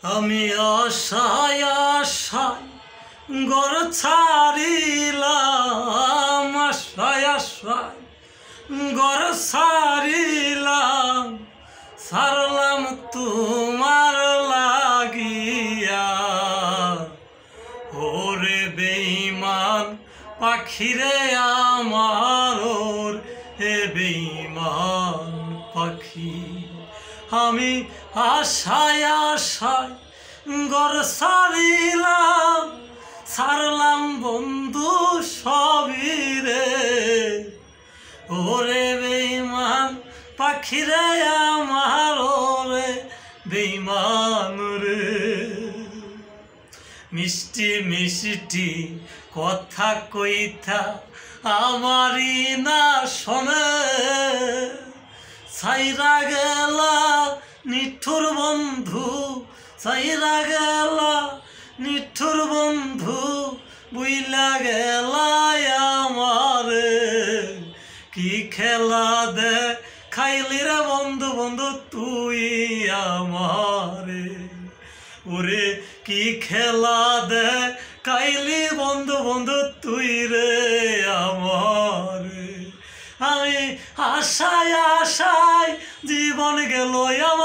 আমি আশায় আশায় ঘর ছাড়িলাম, আশায় আশায় ঘর ছাড়িলাম, ছাড়লাম তোমার লাগিয়া। ওরে বেঈমান পাখিরে আমার, ওর হে বেঈমান পাখি। আমি আশায় আশায় ঘর ছাড়িলাম, ছাড়লাম বন্ধু সবই রে। ওরে বেঈমান পাখিরে আমার, ওরে বেঈমান রে। মিষ্টি মিষ্টি কথা কইতা আমারই না শোনে, ছাইরা গেলা নিঠুর বন্ধু, ছাইরা গেলা নিঠুর বন্ধু, বুইলা গেলা আমারে। কি খেলা দে খাইলি রে বন্ধু, বন্ধু তুই আমারে। ওরে কি খেলা দে খাইলি বন্ধু, বন্ধু তুই রে আমারে। আমি আশায় আশায় জীবন গেল আমার।